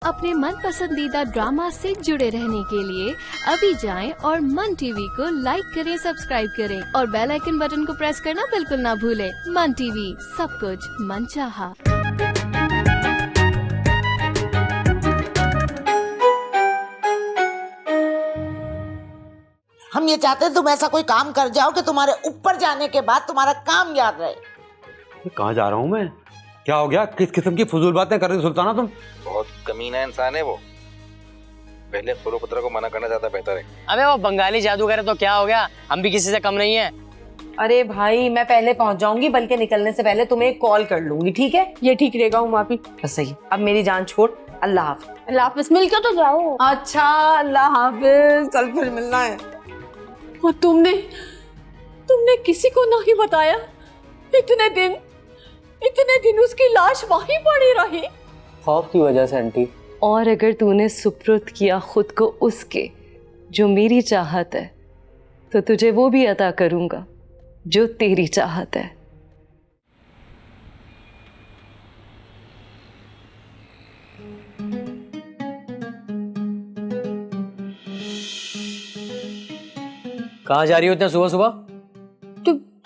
अपने मन पसंदीदा ड्रामा से जुड़े रहने के लिए अभी जाएं और मन टीवी को लाइक करें, सब्सक्राइब करें और बेल आइकन बटन को प्रेस करना बिल्कुल ना भूलें। मन टीवी, सब कुछ मनचाहा। हम ये चाहते हैं तुम ऐसा कोई काम कर जाओ कि तुम्हारे ऊपर जाने के बाद तुम्हारा काम याद रहे। कहाँ जा रहा हूँ मैं? क्या हो गया? किस किस्म की फजूल बातें कर रही सुल्ताना तुम? बहुत कमीना इंसान है वो। पहले कुरुपुत्र को मना करना ज्यादा बेहतर है। अबे वो बंगाली जादूगर है तो क्या हो गया, हम भी किसी से कम नहीं है। अरे भाई मैं पहले पहुंच जाऊंगी, बल्कि निकलने से पहले तुम्हें कॉल कर लूंगी, ठीक है? ये ठीक रहेगा उमापी। बस सही। अब मेरी जान छोड़, अल्लाह हाफिज। अल्लाह हाफिज, मिल के तो जाओ। अच्छा अल्लाह हाफिज, कल फिर मिलना है। और तुमने किसी को नहीं बताया? इतने दिन उसकी लाश वहीं पड़ी रही। खौफ की वजह से आंटी। और अगर तूने सुपुर्द किया खुद को उसके जो मेरी चाहत है, तो तुझे वो भी अता करूंगा जो तेरी चाहत है। कहाँ जा रही हो इतने सुबह सुबह?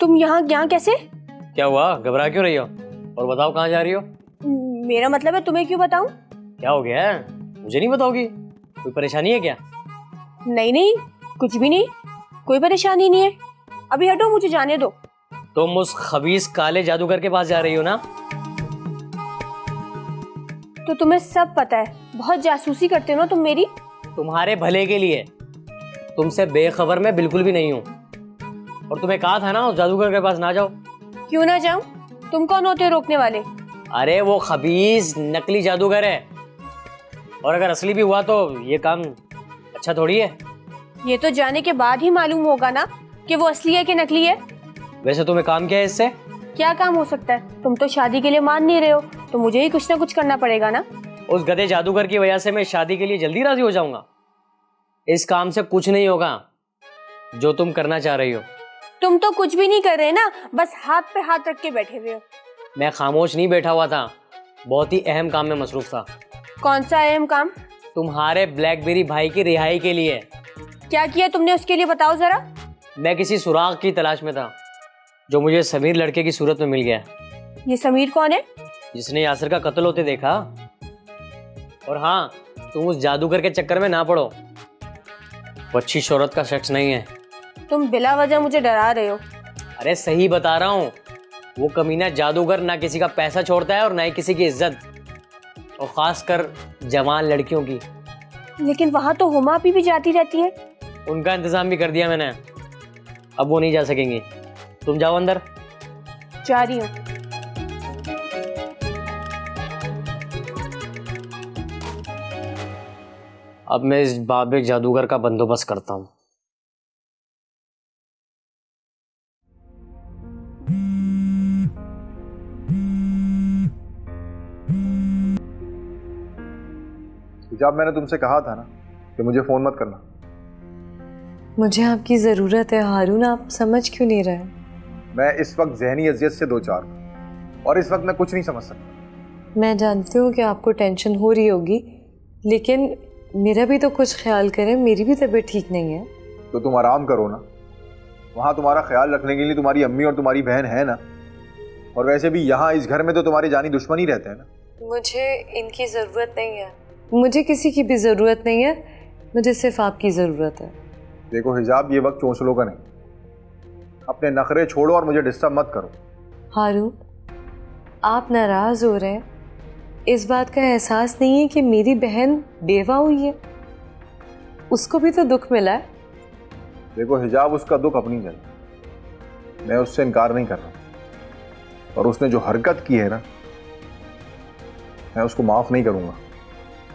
तुम यहाँ कैसे? क्या हुआ, घबरा क्यों रही हो? और बताओ कहाँ जा रही हो? मेरा मतलब है तुम्हें क्यों बताऊं? क्या हो गया है, मुझे नहीं बताओगी? कोई परेशानी है क्या? नहीं, कुछ भी नहीं, कोई परेशानी नहीं है। अभी हटो, मुझे जाने दो। तुम उस खबीस काले जादूगर के पास जा रही हो ना? तो तुम्हें सब पता है, बहुत जासूसी करते हो ना तुम मेरी। तुम्हारे भले के लिए, तुमसे बेखबर मैं बिल्कुल भी नहीं हूँ। और तुम्हें कहा था ना उस जादूगर के पास ना जाओ। क्यों ना जाऊं? तुम कौन होते हो रोकने वाले? अरे वो खबीस नकली जादूगर है, और अगर असली भी हुआ तो ये काम अच्छा थोड़ी है। ये तो जाने के बाद ही मालूम होगा ना कि वो असली है कि नकली है। वैसे तुम्हें काम क्या है इससे? क्या काम हो सकता है? तुम तो शादी के लिए मान नहीं रहे हो, तो मुझे ही कुछ ना कुछ करना पड़ेगा ना। उस गधे जादूगर की वजह से मैं शादी के लिए जल्दी राजी हो जाऊंगा? इस काम से कुछ नहीं होगा जो तुम करना चाह रही हो। तुम तो कुछ भी नहीं कर रहे ना, बस हाथ पे हाथ रख के बैठे हुए हो। मैं खामोश नहीं बैठा हुआ था, बहुत ही अहम काम में मसरूफ था। कौन सा अहम काम? तुम्हारे ब्लैकबेरी भाई की रिहाई के लिए। क्या किया तुमने उसके लिए, बताओ जरा। मैं किसी सुराग की तलाश में था जो मुझे समीर लड़के की सूरत में मिल गया। ये समीर कौन है? जिसने यासिर का कत्ल होते देखा। और हाँ, तुम उस जादूगर के चक्कर में ना पड़ो, वो अच्छी शोहरत का शख्स नहीं है। तुम बिला वजह मुझे डरा रहे हो। अरे सही बता रहा हूँ, वो कमीना जादूगर ना किसी का पैसा छोड़ता है और ना ही किसी की इज्जत, और खासकर जवान लड़कियों की। लेकिन वहां तो हुमा भी जाती रहती है। उनका इंतजाम भी कर दिया मैंने, अब वो नहीं जा सकेंगी। तुम जाओ अंदर। जा रही हूँ। अब मैं इस बाबे जादूगर का बंदोबस्त करता हूँ। जब मैंने तुमसे कहा था ना कि मुझे फोन मत करना। मुझे आपकी ज़रूरत है हारून, आप समझ क्यों नहीं रहे? मैं इस वक्त जहनी अजियत से दो चार हूं और इस वक्त मैं कुछ नहीं समझ सकता। मैं जानती हूँ कि आपको टेंशन हो रही होगी, लेकिन मेरा भी तो कुछ ख्याल करें, मेरी भी तबीयत ठीक नहीं है। तो तुम आराम करो ना, वहाँ तुम्हारा ख्याल रखने के लिए तुम्हारी अम्मी और तुम्हारी बहन है ना। और वैसे भी यहाँ इस घर में तो तुम्हारे जानी दुश्मन ही रहते हैं ना। मुझे इनकी ज़रूरत नहीं है, मुझे किसी की भी ज़रूरत नहीं है, मुझे सिर्फ आपकी ज़रूरत है। देखो हिजाब, ये वक्त चोंचलों का नहीं, अपने नखरे छोड़ो और मुझे डिस्टर्ब मत करो। हारून, आप नाराज़ हो रहे हैं, इस बात का एहसास नहीं है कि मेरी बहन बेवा हुई है, उसको भी तो दुख मिला है। देखो हिजाब, उसका दुख अपनी जगह, मैं उससे इनकार नहीं कर रहा, और उसने जो हरकत की है ना, मैं उसको माफ़ नहीं करूँगा।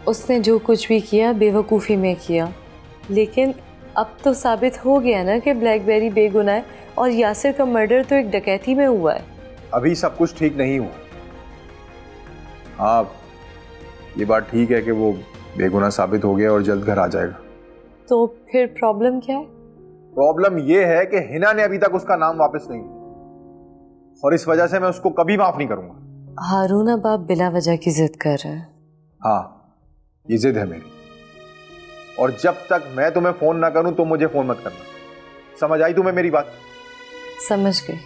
उसने जो कुछ भी किया बेवकूफ़ी में किया, लेकिन अब तो साबित हो गया ना कि ब्लैकबेरी बेगुनाह है, और यासिर का मर्डर तो एक डकैती में हुआ है। अभी सब कुछ ठीक नहीं हुआ। हाँ, ये बात ठीक है कि वो बेगुनाह साबित हो गया और जल्द घर आ जाएगा। तो फिर प्रॉब्लम क्या है? प्रॉब्लम ये है कि हिना ने अभी तक उसका नाम वापस नहीं लिया, और इस वजह से मैं उसको कभी माफ नहीं करूंगा। हारून, अब आप बिला वजह की जिद कर रहे हैं। हाँ, ये जिद है मेरी, और जब तक मैं तुम्हें फोन ना करूं तो मुझे फोन मत करना। समझ आई तुम्हें मेरी बात? समझ गई,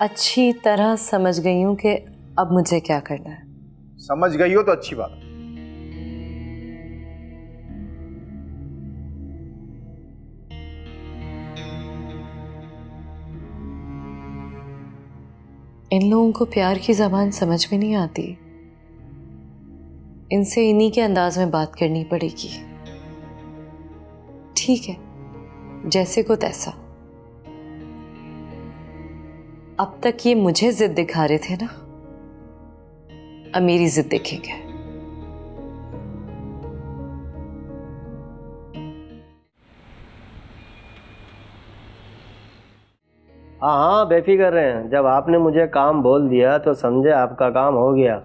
अच्छी तरह समझ गई हूँ कि अब मुझे क्या करना है। समझ गई हो तो अच्छी बात। इन लोगों को प्यार की ज़बान समझ में नहीं आती, इनसे इन्हीं के अंदाज में बात करनी पड़ेगी। ठीक है, जैसे को तैसा। अब तक ये मुझे जिद दिखा रहे थे ना, अब मेरी जिद देखेंगे। हाँ हाँ, बेफिक्र रहें। जब आपने मुझे काम बोल दिया तो समझे आपका काम हो गया।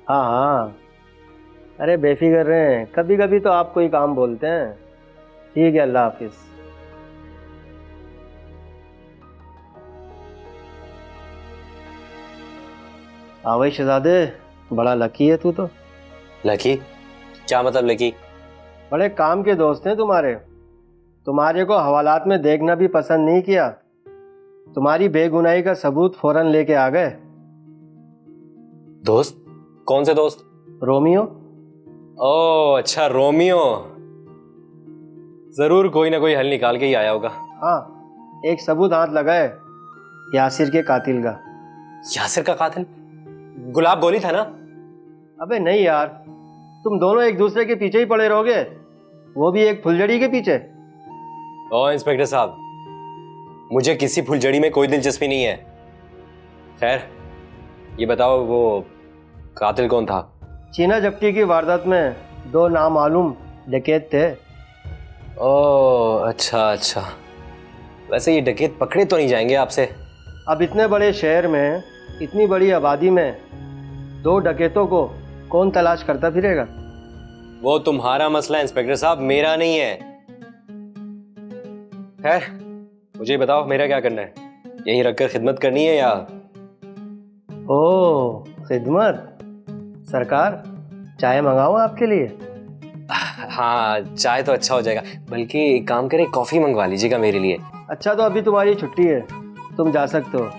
हाँ हाँ, अरे बेफिक्र रहें, कभी कभी तो आपको ही काम बोलते हैं। ठीक है, अल्लाह हाफिज़। हाँ भाई शहजादे, बड़ा लकी है तू तो। लकी? क्या मतलब लकी? बड़े काम के दोस्त हैं तुम्हारे। तुम्हारे को हवालात में देखना भी पसंद नहीं किया, तुम्हारी बेगुनाही का सबूत फौरन लेके आ गए। दोस्त? कौन से दोस्त? रोमियो। ओह अच्छा, रोमियो। जरूर कोई ना कोई हल निकाल के ही आया होगा। हाँ, एक सबूत हाथ लगा है, यासिर के कातिल का। यासिर का कातिल? गुलाब गोली था ना? अबे नहीं यार, तुम दोनों एक दूसरे के पीछे ही पड़े रहोगे, वो भी एक फुलझड़ी के पीछे। ओ इंस्पेक्टर साहब, मुझे किसी फुलझड़ी में कोई दिलचस्पी नहीं है। खैर ये बताओ, वो कातिल कौन था? चीना जब्ती की वारदात में दो नामालूम डकैत थे। ओह अच्छा अच्छा, वैसे ये डकैत पकड़े तो नहीं जाएंगे आपसे? अब इतने बड़े शहर में, इतनी बड़ी आबादी में दो डकैतों को कौन तलाश करता फिरेगा? वो तुम्हारा मसला है इंस्पेक्टर साहब, मेरा नहीं है। खैर मुझे बताओ, मेरा क्या करना है? यहीं रखकर खिदमत करनी है या? ओह खिदमत। सरकार, चाय मंगाऊं आपके लिए? हाँ चाय तो अच्छा हो जाएगा, बल्कि एक काम करें, कॉफ़ी मंगवा लीजिएगा मेरे लिए। अच्छा, तो अभी तुम्हारी छुट्टी है, तुम जा सकते हो।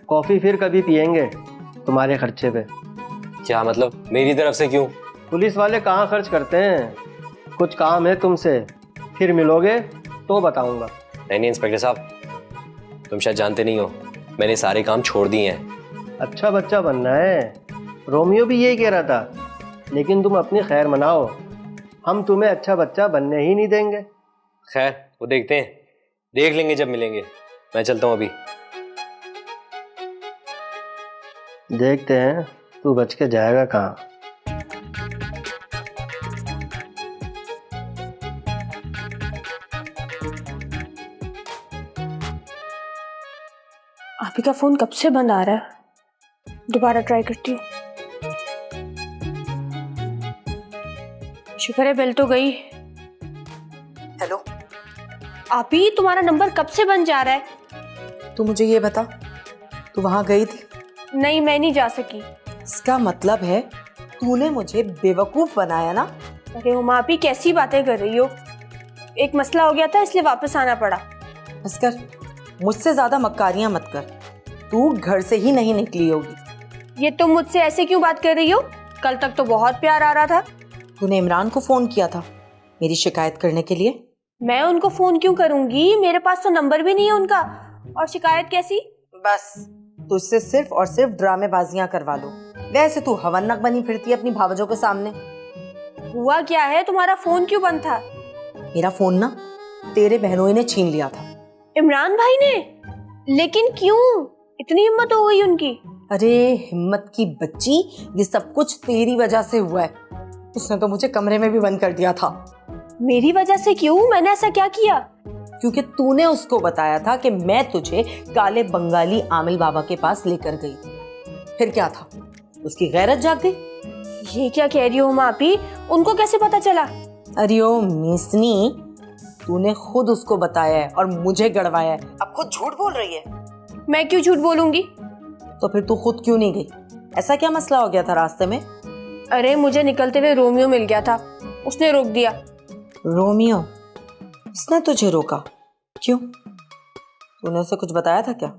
कॉफ़ी फिर कभी पियेंगे तुम्हारे खर्चे पे। क्या मतलब, मेरी तरफ से क्यों? पुलिस वाले कहाँ खर्च करते हैं? कुछ काम है तुमसे, फिर मिलोगे तो बताऊंगा। नहीं नहीं इंस्पेक्टर साहब, तुम शायद जानते नहीं हो, मैंने सारे काम छोड़ दिए हैं। अच्छा बच्चा बनना है, रोमियो भी यही कह रहा था, लेकिन तुम अपनी खैर मनाओ, हम तुम्हें अच्छा बच्चा बनने ही नहीं देंगे। खैर वो देखते हैं, देख लेंगे जब मिलेंगे। मैं चलता हूँ अभी। देखते हैं तू बच के जाएगा कहाँ। आपी का फोन कब से बंद आ रहा है, दोबारा ट्राई करती हूँ। शुक्र है बेल तो गई। हेलो, आपी तुम्हारा नंबर कब से बंद जा रहा है? तू मुझे ये बता, तू वहां गई थी? नहीं, मैं नहीं जा सकी। इसका मतलब है तूने मुझे बेवकूफ बनाया ना? अरे हुमा आपी, कैसी बातें कर रही हो? एक मसला हो गया था इसलिए वापस आना पड़ा। बस कर, मुझसे ज्यादा मक्कारियां मत कर। तू घर से ही नहीं निकली होगी। ये तुम मुझसे ऐसे क्यों बात कर रही हो? कल तक तो बहुत प्यार आ रहा था। तूने इमरान को फोन किया था मेरी शिकायत करने के लिए? मैं उनको फोन क्यों करूंगी, मेरे पास तो नंबर भी नहीं है उनका। और शिकायत कैसी? बस तुझसे सिर्फ और सिर्फ ड्रामेबाजियां करवा लो। वैसे तू हवन्नक बनी फिरती है अपनी भावजों के सामने। हुआ क्या है, तुम्हारा फोन क्यों बंद था? मेरा फोन ना तेरे बहनोई ने छीन लिया था। इमरान भाई ने? लेकिन क्यों? इतनी हिम्मत हो गई उनकी? अरे हिम्मत की बच्ची, ये सब कुछ तेरी वजह से हुआ है। उसने तो मुझे कमरे में भी बंद कर दिया था। मेरी वजह से क्यों? मैंने ऐसा क्या किया? क्योंकि तूने उसको बताया था कि मैं तुझे काले बंगाली आमिल बाबा के पास लेकर गई। फिर क्या था, उसकी गैरत जाग गई। ये क्या कह रही हो मापी? उनको कैसे पता चला? अरे ओ मिसनी, तूने खुद उसको बताया है और मुझे गड़वाया है। अब खुद झूठ बोल रही है। मैं क्यों झूठ बोलूंगी? तो फिर तू खुद क्यों नहीं गई? ऐसा क्या मसला हो गया था रास्ते में? अरे मुझे निकलते हुए रोमियो मिल गया था, उसने रोक दिया। रोमियो? उसने तुझे रोका? क्यों? तूने उसे कुछ बताया था क्या?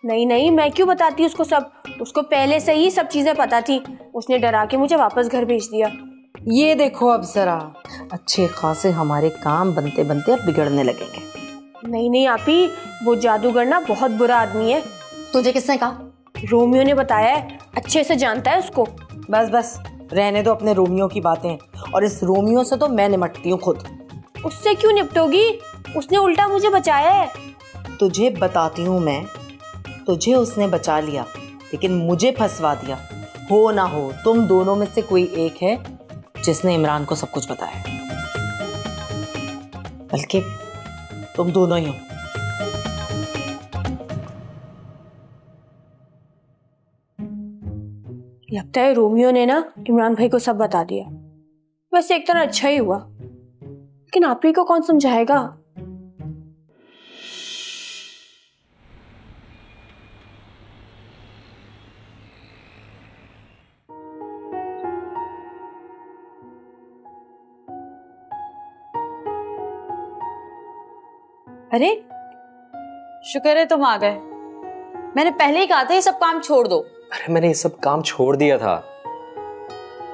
नहीं नहीं, मैं क्यों बताती उसको सब, उसको पहले से ही सब चीजें पता थी। उसने डरा के मुझे वापस घर भेज दिया। ये देखो अब जरा, अच्छे खासे हमारे काम बनते बनते अब बिगड़ने लगेंगे। नहीं नहीं आपी, वो जादूगर ना बहुत बुरा आदमी है। तुझे किसने कहा? रोमियो ने बताया है, अच्छे से जानता है उसको। बस बस, रहने दो अपने रोमियो की बातें, और इस रोमियो से तो मैं निपटती हूँ खुद। उससे क्यों निपटोगी? उसने उल्टा मुझे बचाया है। तुझे बताती हूँ मैं, तुझे उसने बचा लिया लेकिन मुझे फंसवा दिया। हो ना हो तुम दोनों में से कोई एक है जिसने इमरान को सब कुछ बताया, बल्कि तुम दोनों ही हो। लगता है रोमियो ने ना इमरान भाई को सब बता दिया। वैसे एक तरह अच्छा ही हुआ, लेकिन आप ही को कौन समझाएगा? अरे शुक्र है तुम आ गए। मैंने पहले ही कहा था ये सब काम छोड़ दो। अरे मैंने ये सब काम छोड़ दिया था,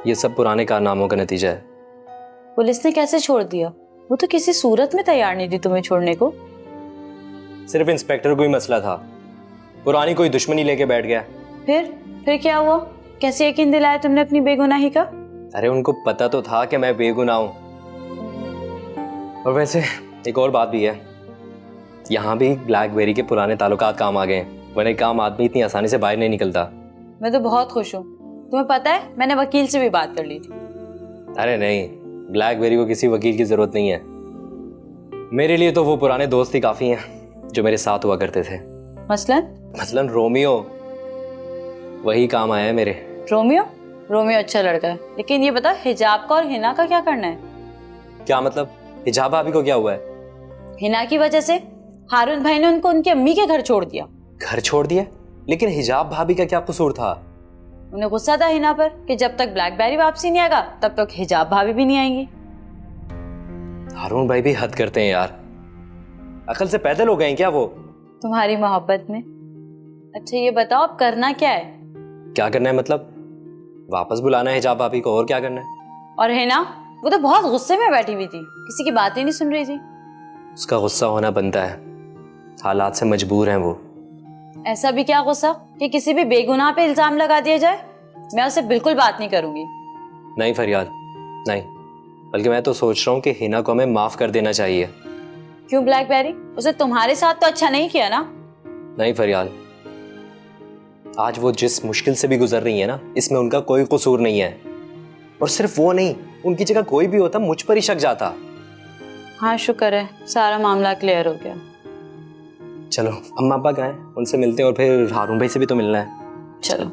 ये सब पुराने कारनामों का नतीजा है। पुलिस ने कैसे छोड़ दिया? वो तो किसी सूरत में तैयार नहीं थी तुम्हें छोड़ने को। सिर्फ इंस्पेक्टर को ही मसला था, पुरानी कोई दुश्मनी लेके बैठ गया। फिर क्या हुआ? कैसे यकीन दिलाया तुमने अपनी बेगुनाही का? अरे उनको पता तो था कि मैं बेगुनाह हूं। और वैसे एक और बात भी है, यहाँ भी ब्लैकबेरी के पुराने ताल्लुकात काम आ गए हैं, वरना काम आदमी इतनी आसानी से बाहर नहीं निकलता। मैं तो बहुत खुश हूँ। तुम्हें पता है मैंने वकील से भी बात कर ली थी। अरे नहीं, ब्लैकबेरी को किसी वकील की जरूरत नहीं है। मेरे लिए तो वो पुराने दोस्त ही काफी हैं जो मेरे साथ हुआ करते थे। मसलन रोमियो, वही काम आया है मेरे। रोमियो अच्छा लड़का है, लेकिन ये बता हिजाब का और हिना का क्या करना है? क्या मतलब? हिजाब भाभी को क्या हुआ है? हिना की वजह से हारून भाई ने उनको उनकी अम्मी के घर छोड़ दिया। घर छोड़ दिया? लेकिन हिजाब भाभी का क्या कसूर था? उन्हें गुस्सा था हिना पर कि जब तक ब्लैकबेरी वापसी नहीं आएगा तब तक हिजाब भाभी भी नहीं आएंगी। हारून भाई भी हद करते हैं यार, अकल से पैदल हो गए हैं क्या वो? तुम्हारी मोहब्बत में। अच्छा ये बताओ अब करना क्या है? क्या करना है मतलब? वापस बुलाना है हिजाब भाभी को, और क्या करना है? और हिना, वो तो बहुत गुस्से में बैठी हुई थी, किसी की बात ही नहीं सुन रही थी। उसका गुस्सा होना बनता है, हालात से मजबूर हैं वो। ऐसा भी क्या गुस्सा कि किसी भी बेगुनाह पे इल्जाम लगा दिया जाए? मैं उससे बिल्कुल बात नहीं करूंगी। नहीं फरियाद, नहीं, बल्कि मैं तो सोच रहा हूँ कि हिना को हमें माफ कर देना चाहिए। क्यों ब्लैकबेरी? उसे तुम्हारे साथ तो अच्छा नहीं किया ना? नहीं फरियाद, आज वो जिस मुश्किल से भी गुजर रही है ना, इसमें उनका कोई कसूर नहीं है। और सिर्फ वो नहीं, उनकी जगह कोई भी होता मुझ पर ही शक जाता। हाँ शुक्र है सारा मामला क्लियर हो गया। चलो अम्मा अब्बा गए, उनसे मिलते हैं, और फिर हारून भाई से भी तो मिलना है। चलो।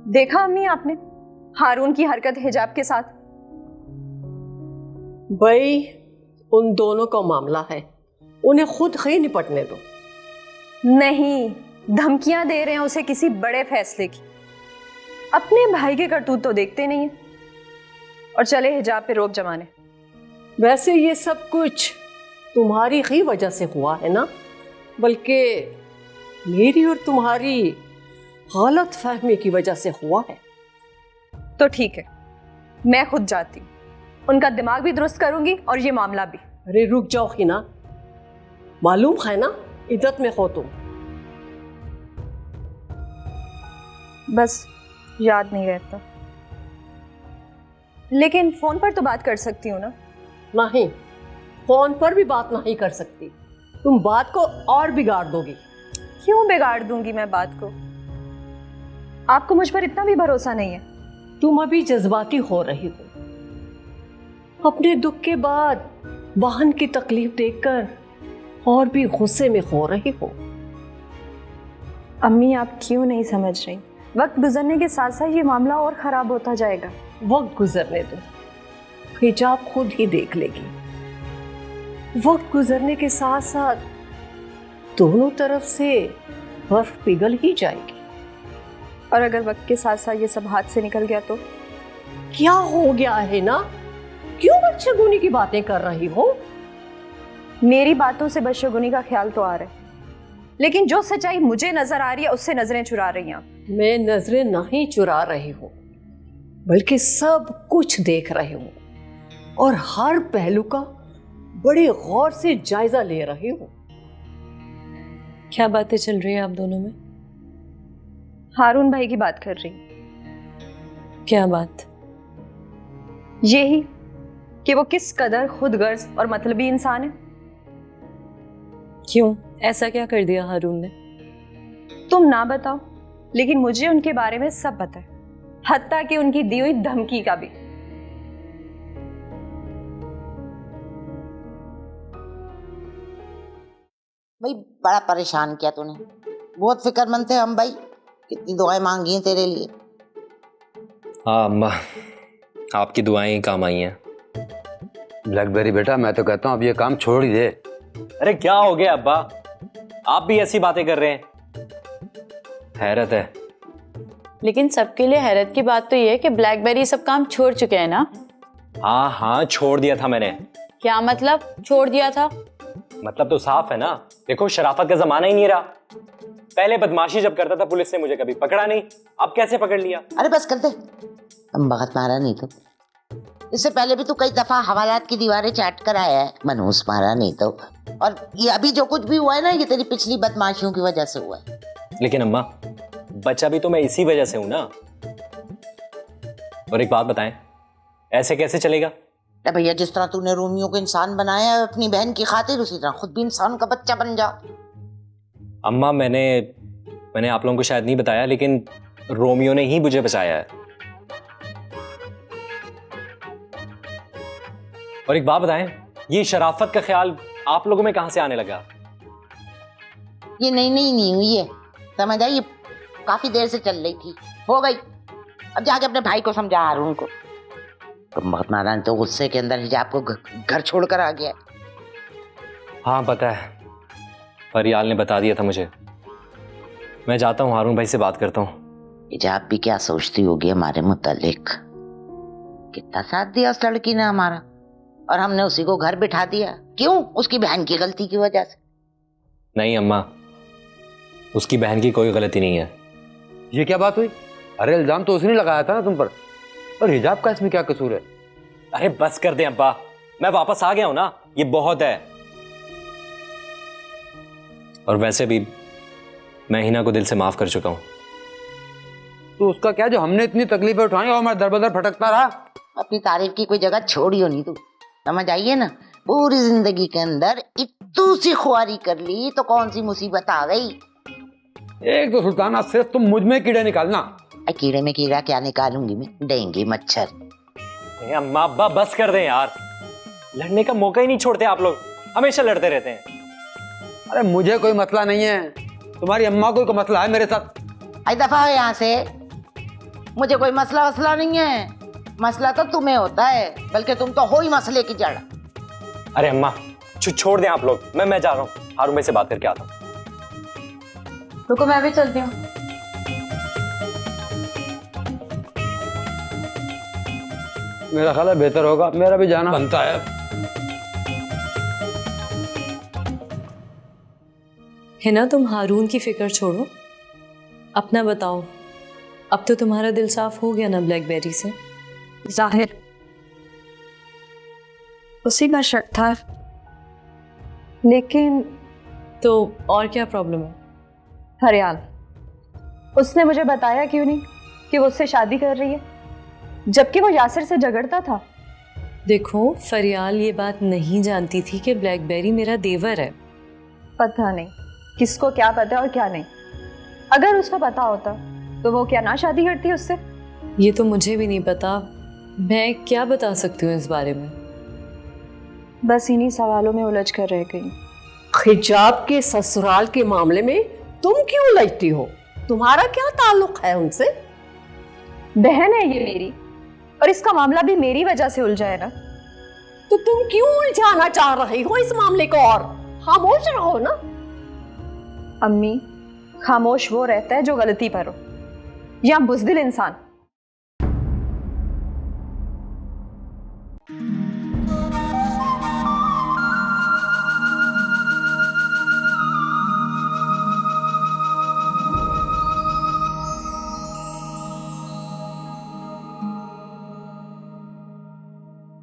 देखा अम्मी आपने हारून की हरकत हिजाब के साथ? भाई उन दोनों का मामला है, उन्हें खुद ही निपटने दो। नहीं, धमकियां दे रहे हैं उसे किसी बड़े फैसले की। अपने भाई के करतूत तो देखते नहीं है, और चले हिजाब पे रोक जमाने। वैसे ये सब कुछ तुम्हारी ही वजह से हुआ है ना, बल्कि मेरी और तुम्हारी गलत फहमी की वजह से हुआ है। तो ठीक है, मैं खुद जाती हूँ, उनका दिमाग भी दुरुस्त करूंगी और ये मामला भी। अरे रुक जाओ हिना, मालूम है ना इज्जत में हो तुम। बस याद नहीं रहता, लेकिन फोन पर तो बात कर सकती हूँ ना? नहीं, फोन पर भी बात नहीं कर सकती, तुम बात को और बिगाड़ दोगी। क्यों बिगाड़ दूंगी मैं बात को? आपको मुझ पर इतना भी भरोसा नहीं है? तुम अभी जज्बाती हो रही हो, अपने दुख के बाद बहन की तकलीफ देखकर और भी गुस्से में हो रही हो। अम्मी आप क्यों नहीं समझ रही? वक्त गुजरने के साथ साथ ये मामला और खराब होता जाएगा। वक्त गुजरने दो, हिजाब खुद ही देख लेगी। वक्त गुजरने के साथ साथ दोनों तरफ से बर्फ पिघल ही जाएगी। और अगर वक्त के साथ साथ ये सब हाथ से निकल गया तो? क्या हो गया है ना, क्यों बदशगुनी की बातें कर रही हो? मेरी बातों से बदशगुनी का ख्याल तो आ रहा है, लेकिन जो सच्चाई मुझे नजर आ रही है उससे नजरें चुरा रही हैं। मैं नजरें नहीं चुरा रही हूँ, बल्कि सब कुछ देख रही हूँ और हर पहलू का बड़े गौर से जायजा ले रही हूँ। क्या बातें चल रही है आप दोनों में? हारून भाई की बात कर रही। क्या बात? यही कि वो किस कदर खुदगर्ज और मतलबी इंसान है। क्यों, ऐसा क्या कर दिया हारून ने? तुम ना बताओ, लेकिन मुझे उनके बारे में सब पता है, हत्ता कि उनकी दी हुई धमकी का भी। भाई बड़ा परेशान किया तूने, बहुत फिक्रमंद थे हम भाई, कितनी दुआएं मांगी हैं तेरे लिए। हाँ अम्मा, आपकी दुआएं ही काम आई हैं। ब्लैकबेरी बेटा, मैं तो कहता हूँ अब ये काम छोड़ ही दे। अरे क्या हो गया अब्बा, आप भी ऐसी बातें कर रहे हैं? हैरत है। लेकिन सबके लिए हैरत की बात तो ये है कि ब्लैकबेरी सब काम छोड़ चुके हैं ना। हाँ हाँ, छोड़ दिया था मैंने। क्या मतलब छोड़ दिया था? मतलब तो साफ है ना, देखो शराफत का जमाना ही नहीं रहा। पहले बदमाशी जब करता था पुलिस ने मुझे कभी पकड़ा नहीं, अब कैसे पकड़ लिया? अरे बस कर दे, हम भगत मारा नहीं तो। इससे पहले भी तू कई दफा हवालात की दीवारें चाट कर आया है, मनहूस मारा नहीं तो। और ये अभी जो कुछ भी हुआ है ना, ये तेरी पिछली बदमाशियों की वजह से हुआ है। लेकिन अम्मा, बच्चा भी तो मैं इसी वजह से हूं ना। और एक बात बताएं, ऐसे कैसे चलेगा? भैया, जिस तरह तूने रोमियो को इंसान बनाया है अपनी बहन की खातिर, उसी तरह खुद भी इंसान का बच्चा बन जा। अम्मा, मैंने आप लोगों को शायद नहीं बताया, लेकिन रोमियो ने ही मुझे बचाया है। और एक बात बताएं, ये शराफत का ख्याल आप लोगों में कहां से आने लगा? ये नहीं हुई है, समझ आई? ये काफी देर से चल रही थी, हो गई। अब जाके अपने भाई को समझा हारून को। तुम बहुत नारायण तो गुस्से के अंदर हिजाब को घर छोड़कर आ गया। हाँ पता है, फरियाल ने बता दिया था मुझे। मैं जाता हूँ, हारून भाई से बात करता हूँ। हिजाब भी क्या सोचती होगी हमारे मुतालिक? कितना साथ दिया उस लड़की ने हमारा, और हमने उसी को घर बिठा दिया। क्यों? उसकी बहन की गलती की वजह से। नहीं अम्मा, उसकी बहन की कोई गलती नहीं है। ये क्या बात हुई? अरे इल्जाम तो उसने लगाया था ना तुम पर, और हिजाब का इसमें क्या कसूर है? अरे बस कर दे अब्बा, मैं वापस आ गया हूं ना, ये बहुत है। और वैसे भी मैं हिना को दिल से माफ कर चुका हूं। तो उसका क्या जो हमने इतनी तकलीफें उठाई और हमारा दर बदर भटकता रहा? अपनी तारीफ की कोई जगह छोड़ी हो नहीं तू, समझ आइए ना। पूरी जिंदगी के अंदर इतू सी खुआरी कर ली तो कौन सी मुसीबत आ गई? एक तो सुल्ताना, सिर्फ तुम मुझ में कीड़े निकालना। कीड़े में कीड़ा क्या निकालूंगी मैं? डेंगू मच्छर। अम्मा अब्बा बस कर दें यार, लड़ने का मौका ही नहीं छोड़ते आप लोग, हमेशा लड़ते रहते हैं। अरे मुझे कोई मसला नहीं है, तुम्हारी अम्मा को मसला है मेरे साथ। आई दफा हो यहाँ से, मुझे कोई मसला वसला नहीं है। मसला तो तुम्हें होता है, बल्कि तुम तो हो ही मसले की जड़। अरे अम्मा छोड़ दें आप लोग, मैं जा रहा हूँ, हारून भाई से बात करके आता हूँ। रुको, मैं भी चलती हूँ। मेरा ख्याल है बेहतर होगा मेरा भी जाना बनता है। है ना, तुम हारून की फिक्र छोड़ो, अपना बताओ। अब तो तुम्हारा दिल साफ हो गया ना ब्लैकबेरी से? जाहिर उसी का शक था, लेकिन तो और क्या प्रॉब्लम है? फरियाल, उसने मुझे बताया क्यों नहीं कि वो उससे शादी कर रही है, जबकि वो यासिर से झगड़ता था। देखो, फरियाल ये बात नहीं जानती थी कि ब्लैकबेरी मेरा देवर है। पता नहीं किसको क्या पता है और क्या नहीं। अगर उसको पता होता तो वो क्या ना शादी करती उससे? ये तो मुझे भी नहीं पता, मैं क्या बता सकती हूँ इस बारे में। बस इन्हीं सवालों में उलझ कर रह गई। हिजाब के ससुराल के मामले में तुम क्यों उलझती हो? तुम्हारा क्या ताल्लुक है उनसे? बहन है ये मेरी, और इसका मामला भी मेरी वजह से उलझा है ना। तो तुम क्यों उलझाना चाह रही हो इस मामले को? और खामोश रहो ना। अम्मी, खामोश वो रहता है जो गलती पर हो, या बुज़दिल इंसान